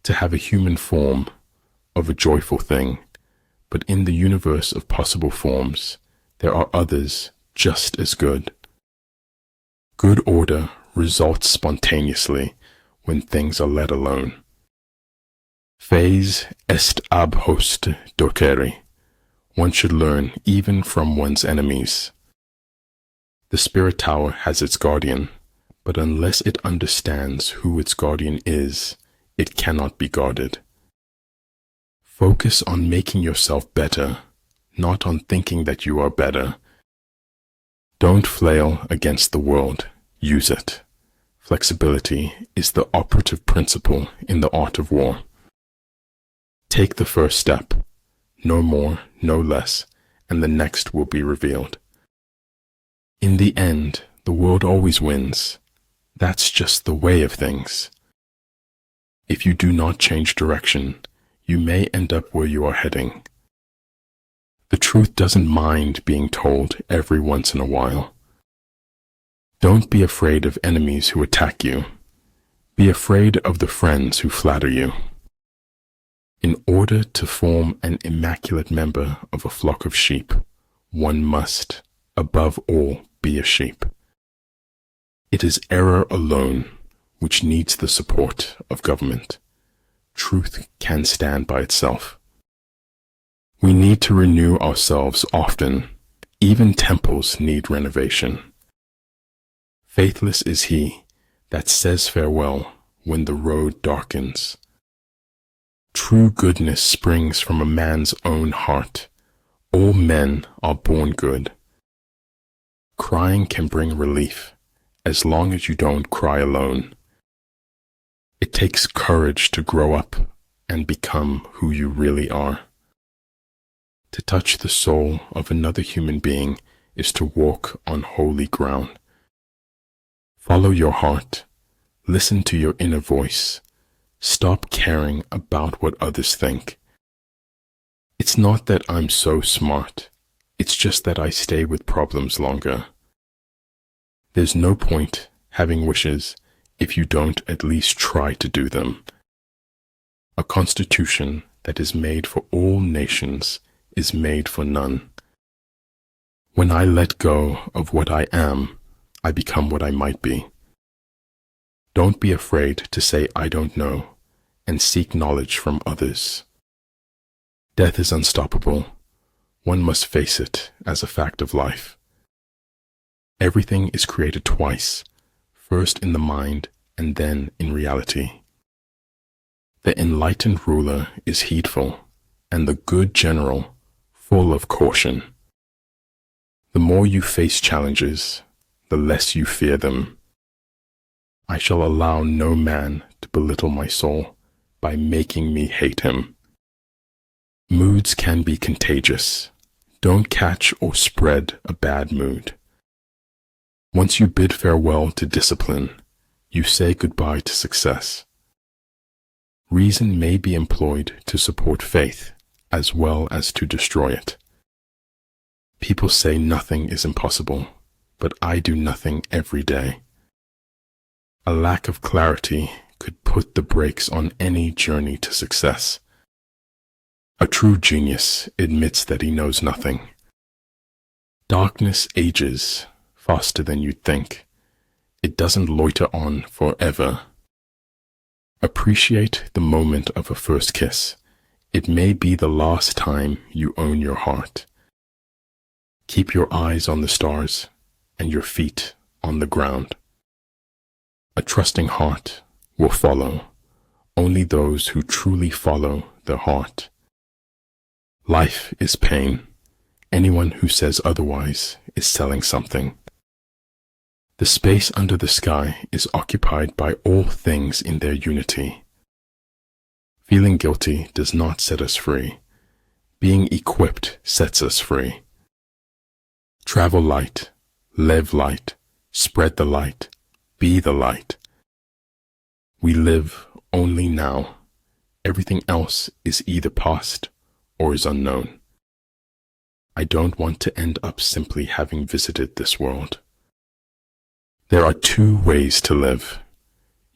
to have a human form of a joyful thing, but in the universe of possible forms, there are others just as good. Good order results spontaneously when things are let alone. Fez est ab host docere. One should learn even from one's enemies. The spirit tower has its guardian, but unless it understands who its guardian is, it cannot be guarded. Focus on making yourself better, not on thinking that you are better. Don't flail against the world, use it. Flexibility is the operative principle in the art of war. Take the first step, no more, no less, and the next will be revealed. In the end, the world always wins. That's just the way of things. If you do not change direction, you may end up where you are heading. The truth doesn't mind being told every once in a while. Don't be afraid of enemies who attack you. Be afraid of the friends who flatter you. In order to form an immaculate member of a flock of sheep, one must, above all, be a sheep. It is error alone which needs the support of government. Truth can stand by itself. We need to renew ourselves often. Even temples need renovation. Faithless is he that says farewell when the road darkens. True goodness springs from a man's own heart. All men are born good. Crying can bring relief, as long as you don't cry alone. It takes courage to grow up and become who you really are. To touch the soul of another human being is to walk on holy ground. Follow your heart. Listen to your inner voice. Stop caring about what others think. It's not that I'm so smart. It's just that I stay with problems longer. There's no point having wishes if you don't at least try to do them. A constitution that is made for all nations is made for none. When I let go of what I am, I become what I might be. Don't be afraid to say I don't know and seek knowledge from others. Death is unstoppable. One must face it as a fact of life. Everything is created twice, first in the mind and then in reality. The enlightened ruler is heedful, and the good general full of caution. The more you face challenges, the less you fear them. I shall allow no man to belittle my soul by making me hate him. Moods can be contagious. Don't catch or spread a bad mood. Once you bid farewell to discipline, you say goodbye to success. Reason may be employed to support faith as well as to destroy it. People say nothing is impossible, but I do nothing every day. A lack of clarity could put the brakes on any journey to success. A true genius admits that he knows nothing. Darkness ages faster than you'd think. It doesn't loiter on forever. Appreciate the moment of a first kiss. It may be the last time you own your heart. Keep your eyes on the stars and your feet on the ground. A trusting heart will follow only those who truly follow their heart. Life is pain. Anyone who says otherwise is selling something. The space under the sky is occupied by all things in their unity. Feeling guilty does not set us free. Being equipped sets us free. Travel light, live light, spread the light, be the light. We live only now. Everything else is either past or is unknown. I don't want to end up simply having visited this world. There are two ways to live.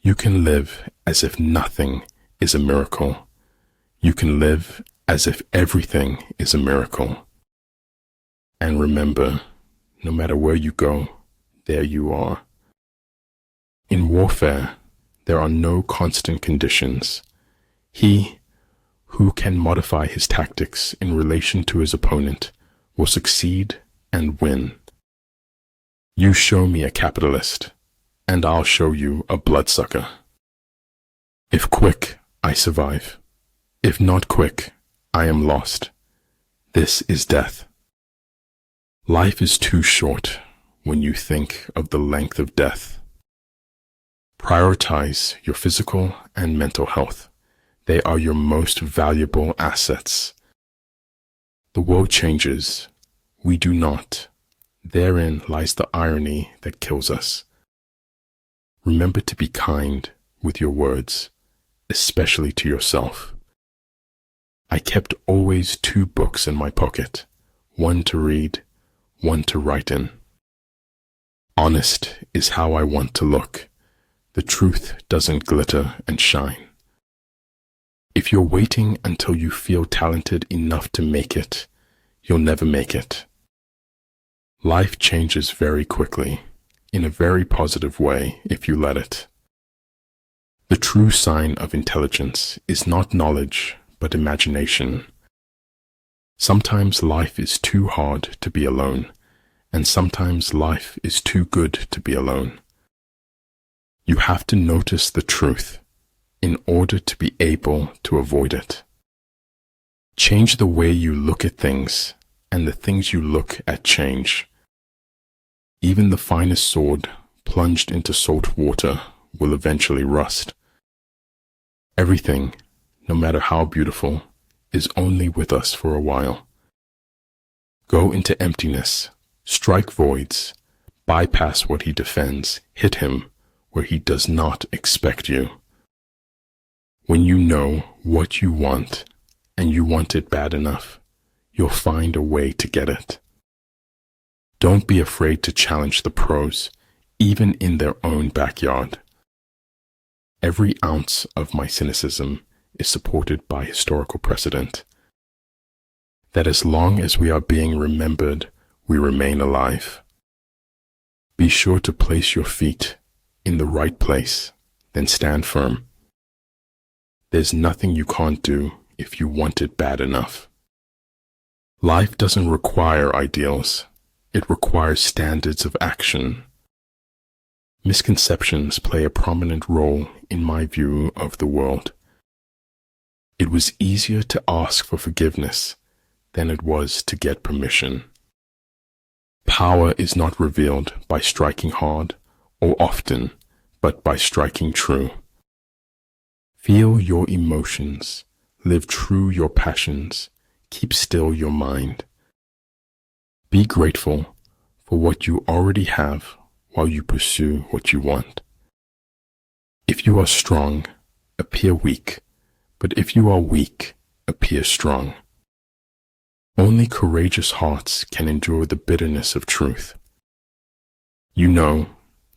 You can live as if nothing is a miracle. You can live as if everything is a miracle. And remember, no matter where you go, there you are. In warfare, there are no constant conditions. He who can modify his tactics in relation to his opponent will succeed and win. You show me a capitalist, and I'll show you a bloodsucker. If quick, I survive. If not quick, I am lost. This is death. Life is too short when you think of the length of death. Prioritize your physical and mental health. They are your most valuable assets. The world changes. We do not. Therein lies the irony that kills us. Remember to be kind with your words, especially to yourself. I kept always 2 books in my pocket, one to read, one to write in. Honest is how I want to look. The truth doesn't glitter and shine. If you're waiting until you feel talented enough to make it, you'll never make it. Life changes very quickly, in a very positive way if you let it. The true sign of intelligence is not knowledge, but imagination. Sometimes life is too hard to be alone, and sometimes life is too good to be alone. You have to notice the truth in order to be able to avoid it. Change the way you look at things, and the things you look at change. Even the finest sword plunged into salt water will eventually rust. Everything, no matter how beautiful, is only with us for a while. Go into emptiness, strike voids, bypass what he defends, hit him where he does not expect you. When you know what you want, and you want it bad enough, you'll find a way to get it. Don't be afraid to challenge the pros, even in their own backyard. Every ounce of my cynicism is supported by historical precedent. That as long as we are being remembered, we remain alive. Be sure to place your feet in the right place, then stand firm. There's nothing you can't do if you want it bad enough. Life doesn't require ideals. It requires standards of action. Misconceptions play a prominent role in my view of the world. It was easier to ask for forgiveness than it was to get permission. Power is not revealed by striking hard or often, but by striking true. Feel your emotions, live true your passions, keep still your mind. Be grateful for what you already have while you pursue what you want. If you are strong, appear weak, but if you are weak, appear strong. Only courageous hearts can endure the bitterness of truth. You know,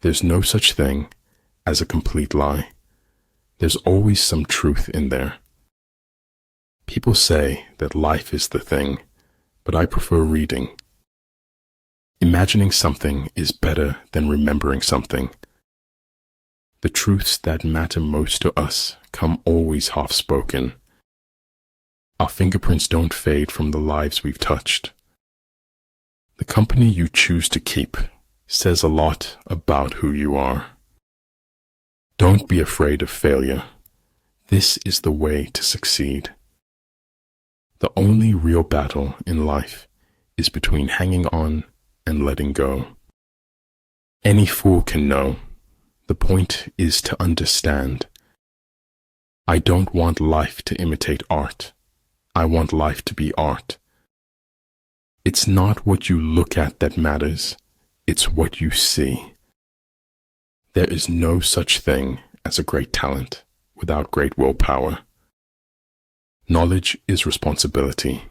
there's no such thing as a complete lie. There's always some truth in there. People say that life is the thing, but I prefer reading. Imagining something is better than remembering something. The truths that matter most to us come always half-spoken. Our fingerprints don't fade from the lives we've touched. The company you choose to keep says a lot about who you are. Don't be afraid of failure. This is the way to succeed. The only real battle in life is between hanging on and letting go. Any fool can know. The point is to understand. I don't want life to imitate art. I want life to be art. It's not what you look at that matters. It's what you see. There is no such thing as a great talent without great willpower. Knowledge is responsibility,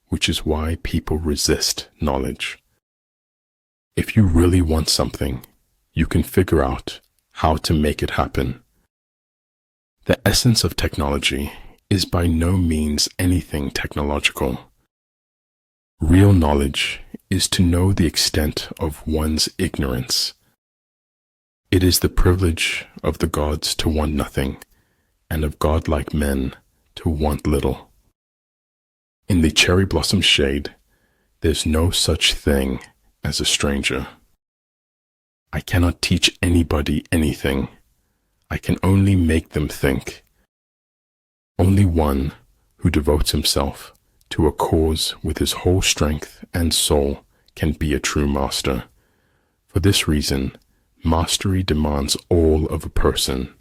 which is why people resist knowledge. If you really want something, you can figure out how to make it happen. The essence of technology is by no means anything technological. Real knowledge is to know the extent of one's ignorance. It is the privilege of the gods to want nothing, and of godlike men to want little. In the cherry blossom shade, there's no such thing as a stranger. I cannot teach anybody anything. I can only make them think. Only one who devotes himself to a cause with his whole strength and soul can be a true master. For this reason, mastery demands all of a person